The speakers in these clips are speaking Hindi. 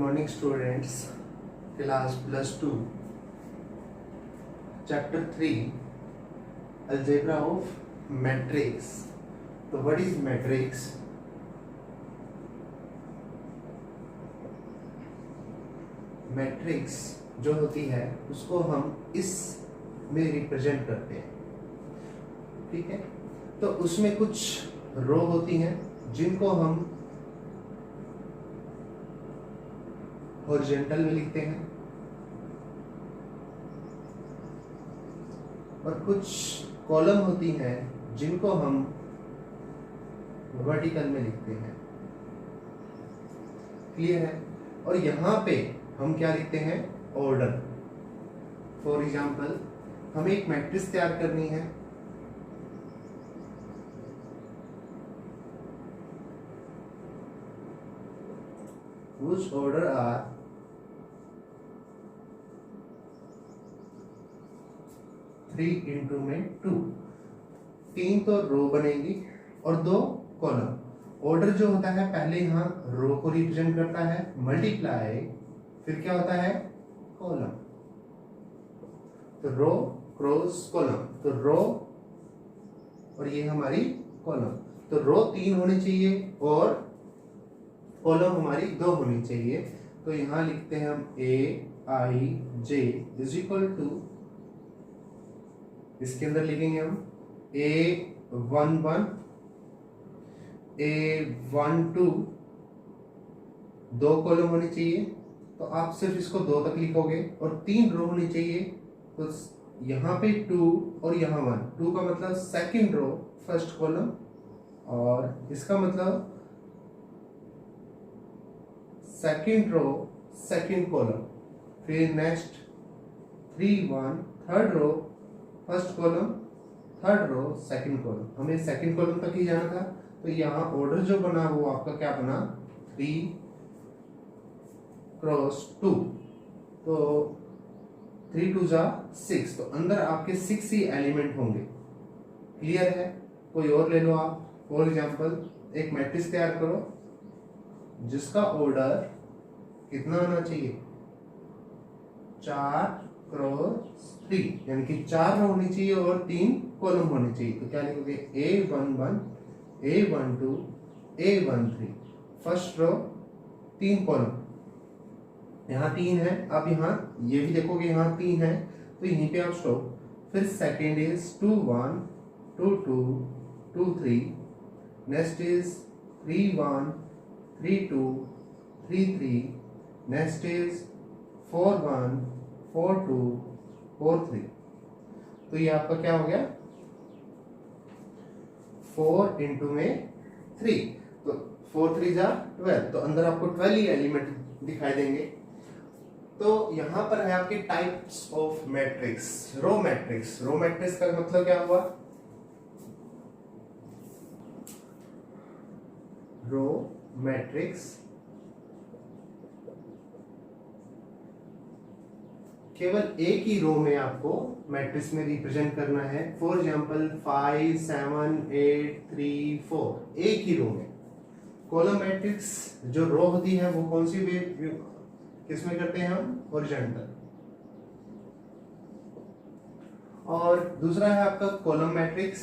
morning students, class +2, chapter 3, algebra of matrix. So what is matrix? Matrix जो होती है उसको हम इस में रिप्रेजेंट करते हैं, ठीक है। तो उसमें कुछ रो होती हैं जिनको हम हॉरिजॉन्टल में लिखते हैं और कुछ कॉलम होती हैं जिनको हम वर्टिकल में लिखते हैं। क्लियर है? और यहाँ पे हम क्या लिखते हैं? ऑर्डर। फॉर एग्जाम्पल, हमें एक मैट्रिक्स तैयार करनी है। Whose order are 3 into में 2। 3 तो रो बनेगी और 2 कॉलम। ऑर्डर जो होता है पहले यहाँ रो को रिप्रेजेंट करता है, मल्टीप्लाई, फिर क्या होता है? कॉलम। तो रो क्रॉस कॉलम, तो रो और ये हमारी कॉलम। तो रो 3 होनी चाहिए और कॉलम हमारी 2 होनी चाहिए। तो यहां लिखते हैं हम Aij इज इक्वल टू, इसके अंदर लिखेंगे हम A11 A12, 2 कॉलम होनी चाहिए। तो आप सिर्फ इसको 2 तक लिखोगे और 3 रो होनी चाहिए। तो यहाँ पे 2 और यहाँ 1। 2 का मतलब सेकंड रो फर्स्ट कॉलम, और इसका मतलब सेकंड रो सेकंड कॉलम। फिर next 3 1 third row first column, third row second column. हमें सेकंड कॉलम तक ही जाना था। तो यहाँ ऑर्डर जो बना वो आपका क्या बना? 3 क्रॉस 2। तो 3 2 जा 6। तो अंदर आपके 6 ही एलिमेंट होंगे। क्लियर है? कोई और ले लो आप। फॉर एग्जाम्पल, एक मैट्रिक्स तैयार करो जिसका ऑर्डर कितना आना चाहिए? 4 क्रॉस 3, यानी कि 4 रो होनी चाहिए और 3 कॉलम होनी चाहिए। तो क्या लिखोगे? A11 A12 A13, first row 3 column. यहाँ 3 है। आप यहाँ ये भी देखोगे यहाँ 3 है, तो यहीं पे आप स्टॉप। फिर second is 2 1 2 2 2 3, next is 3 1 3 2 3 3, next is 4 1 4 2 4 3। तो ये आपका क्या हो गया? 4 इंटू में 3, तो 4 3 जा 12। तो अंदर आपको 12 ही एलिमेंट दिखाई देंगे। तो यहां पर है आपके types of matrix. Row matrix. Row matrix का मतलब क्या हुआ? रो मैट्रिक्स केवल एक ही रो में आपको मैट्रिक्स में रिप्रेजेंट करना है। फॉर एग्जांपल 5 7 8 3 4, एक ही रो में। कॉलम मैट्रिक्स जो रो होती है वो कौन सी किसमें करते हैं हम? हॉरिजॉन्टल। और दूसरा है आपका कॉलम मैट्रिक्स।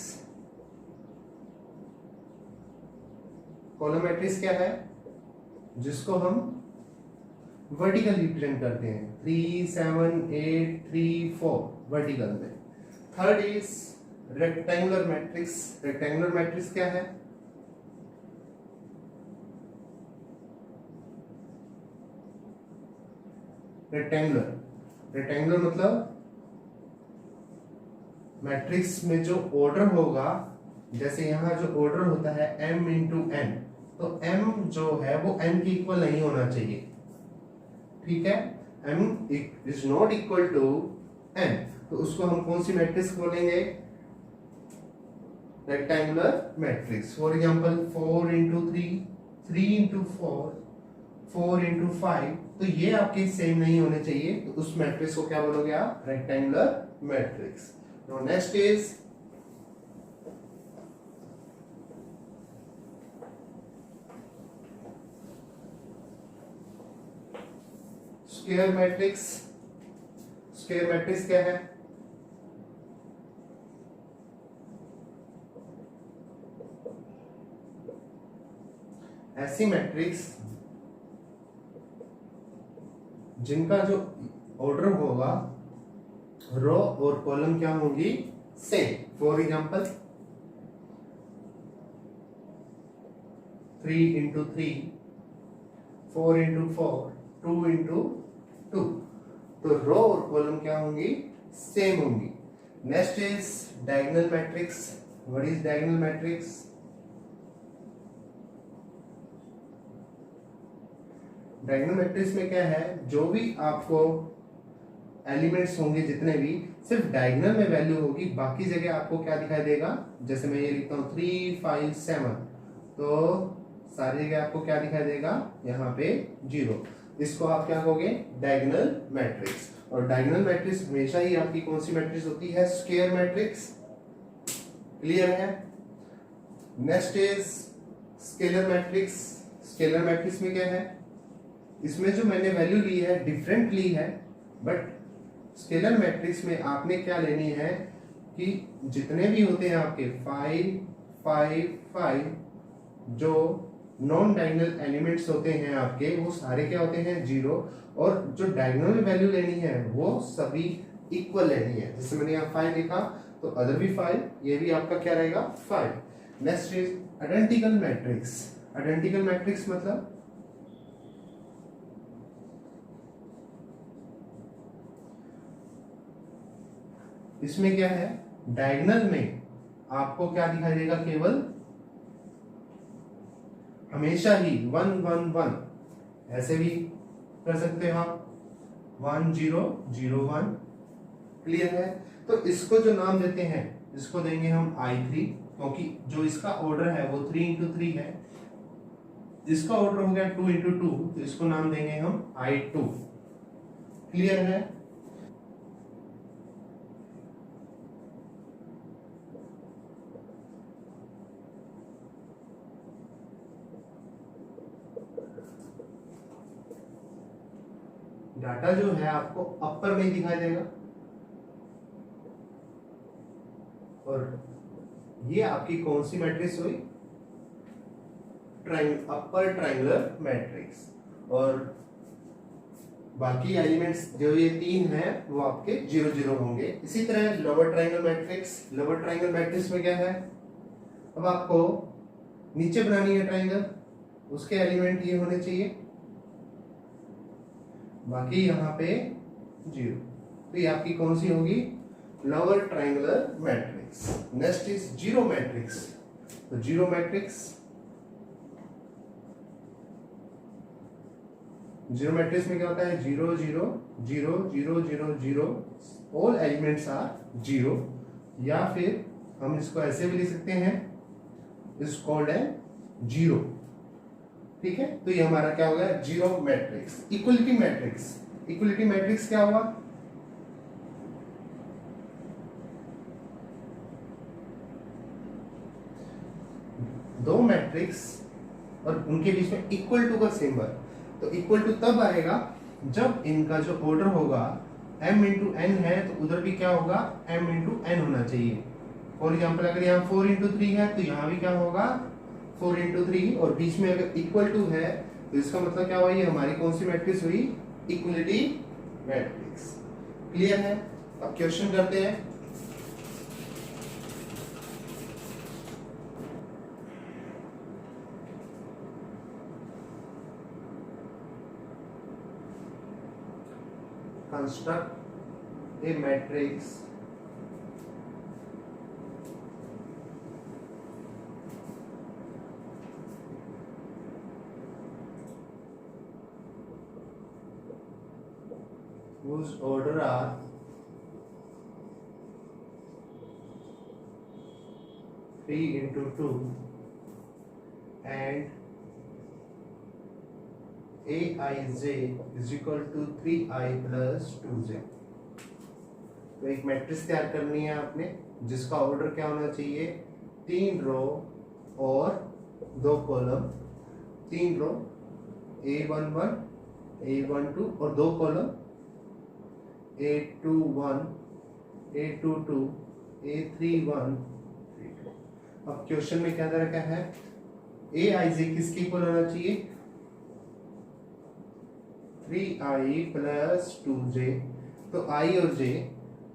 कॉलम मैट्रिक्स क्या है? जिसको हम वर्टिकल रिप्रेजेंट करते हैं। 3 7 8 3 4 वर्टिकल में। Third is rectangular matrix. Rectangular matrix क्या है? रेक्टेंगुलर मतलब मैट्रिक्स में जो ऑर्डर होगा, जैसे यहां जो ऑर्डर होता है m इंटू n, तो m जो है वो n के इक्वल नहीं होना चाहिए। ठीक है? m is not equal to n, तो उसको हम कौन सी मैट्रिक्स बोलेंगे? Rectangular matrix. For example 4 into 3 3 into 4 4 into 5, तो ये आपके सेम नहीं होने चाहिए। तो उस मैट्रिक्स को क्या बोलोगे आप? Rectangular matrix. Now next is square matrix, square matrix क्या है? ऐसी मैट्रिक्स जिनका जो ऑर्डर होगा, रो और कॉलम क्या होंगी? Same. For example 3 into 3, 4 into 4, 2 into 2, तो रो और कॉलम क्या होंगी? सेम होंगी। Next is diagonal matrix. What is diagonal matrix? Diagonal matrix में क्या है, जो भी आपको एलिमेंट्स होंगे जितने भी, सिर्फ डायगोनल में वैल्यू होगी, बाकी जगह आपको क्या दिखाई देगा? जैसे मैं ये लिखता हूँ 3 5 7, तो सारी जगह आपको क्या दिखाई देगा? यहाँ पे 0। इसको आप क्या कहोगे? Diagonal matrix. और डायगोनल मैट्रिक्स हमेशा ही आपकी कौन सी मैट्रिक्स होती है? Square matrix. क्लियर है? Next is scalar matrix. Scalar matrix में क्या है? इसमें जो मैंने वैल्यू ली है डिफरेंट ली है, बट स्केलर मैट्रिक्स में आपने क्या लेनी है कि जितने भी होते हैं आपके 5 5 5 जो नॉन डायगोनल एलिमेंट्स होते हैं आपके, वो सारे क्या होते हैं? 0। और जो डायगोनल वैल्यू लेनी है वो सभी इक्वल लेनी है। जैसे मैंने यहाँ 5 लिखा तो अदर भी 5, ये भी आपका क्या रहेगा? 5। Next is identical matrix. Identical matrix मतलब इसमें क्या है? डायगोनल में आपको क्या दिखाई देगा? केवल हमेशा ही 1 1 1, ऐसे भी कर सकते हो आप, 1 0 0 1। क्लियर है? तो इसको जो नाम देते हैं, इसको देंगे हम I3, क्योंकि जो इसका ऑर्डर है वो 3 इंटू 3 है। इसका ऑर्डर हो गया 2 इंटू 2, तो इसको नाम देंगे हम I2। क्लियर है? डाटा जो है आपको अपर में दिखाई देगा, और ये आपकी कौन सी मैट्रिक्स हुई? Upper triangular matrix. और बाकी एलिमेंट्स जो ये 3 हैं वो आपके 0 0 होंगे। इसी तरह lower triangle matrix. Lower triangle matrix में क्या है? अब आपको नीचे बनानी है ट्रायंगल, उसके एलिमेंट ये होने चाहिए, बाकी यहाँ पे 0। तो ये आपकी कौन सी होगी? Lower triangular matrix. Next is zero matrix. तो जीरो मैट्रिक्स, जीरो मैट्रिक्स में क्या होता है? 0 0 0 0 0 0, ऑल एलिमेंट्स आर 0। या फिर हम इसको ऐसे भी लिख सकते हैं, इज कॉल्ड है 0। ठीक है? तो ये हमारा क्या हो गया? Zero matrix. Equality matrix. Equality matrix क्या हुआ? दो मैट्रिक्स और उनके बीच में इक्वल टू का सिंबल। तो इक्वल टू तब आएगा जब इनका जो ऑर्डर होगा m इंटू एन है, तो उधर भी क्या होगा? m इंटू एन होना चाहिए। फॉर एग्जाम्पल अगर यहाँ 4 इंटू 3 है, तो यहाँ भी क्या होगा? 4 इंटू 3। और बीच में अगर इक्वल टू है, तो इसका मतलब क्या हुआ? ये हमारी कौन सी मैट्रिक्स हुई? Equality matrix. क्लियर है? अब क्वेश्चन करते हैं। Construct a matrix whose order are 3 into 2 and aij is equal to 3i plus 2j। तो एक मैट्रिक्स तैयार करनी है आपने, जिसका ऑर्डर क्या होना चाहिए? 3 रो और 2 कॉलम। 3 रो A11 A12 और 2 column A21, A22, A31, A32। अब क्वेश्चन में क्या दे रखा है, ए आई जे किसके इक्वल होना चाहिए, 3i प्लस 2j। तो i और j,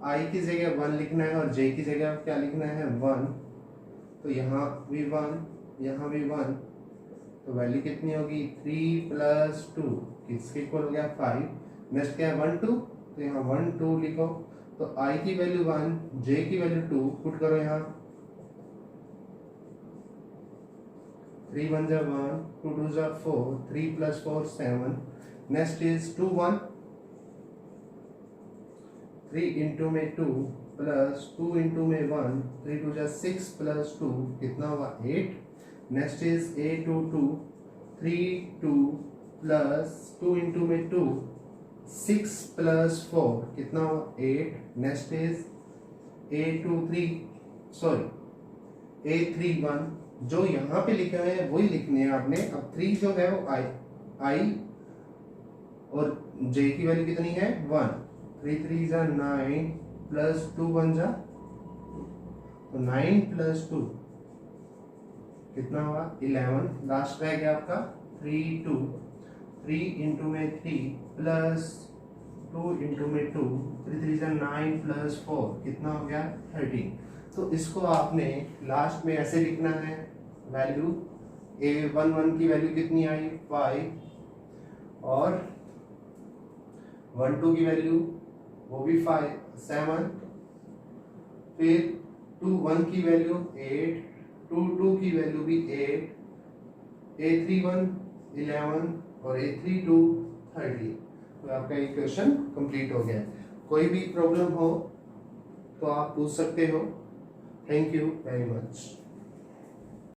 i की जगह 1 लिखना है और j की जगह क्या लिखना है 1। तो यहाँ भी 1, यहाँ भी 1, तो वैल्यू कितनी होगी 3 प्लस 2 किसके इक्वल हो गया 5। नेक्स्ट क्या है 1 2, तो यहाँ 1 2 लिखो। तो i की वैल्यू 1, j की वैल्यू 2 पुट करो यहाँ, 3 1 जा 1, 2 2 जा 4, 3 प्लस 4 7। नेक्स्ट इज 2 1, 3 इंटू में 2 प्लस 2 इंटू में 1, 3 2 जा 6 प्लस 2 कितना हुआ 8। Next is A22, 3 2 plus 2 into में 2, 6 प्लस 4 कितना हुआ 8। नेक्स्ट इज A31, जो यहाँ पे लिखे हुए हैं वही लिखने हैं आपने। अब 3 जो है वो I और J की वैल्यू कितनी है 1। 3 3 जा 9 प्लस 2 1 जा, तो 9 प्लस 2 कितना हुआ 11। लास्ट रह गया आपका 3 2, 3 इंटू में 3 प्लस 2 इंटू में 2, 3 3 जा 9 प्लस 4 कितना हो गया 13। तो इसको आपने लास्ट में ऐसे लिखना है, वैल्यू A11 की वैल्यू कितनी आई 5 और 1 2 की वैल्यू वो भी 5 7, फिर 2 1 की वैल्यू 8, 2 2 की वैल्यू भी 8, A31 11 और A32 30। तो आपका ये क्वेश्चन कंप्लीट हो गया। कोई भी प्रॉब्लम हो तो आप पूछ सकते हो। Thank you very much.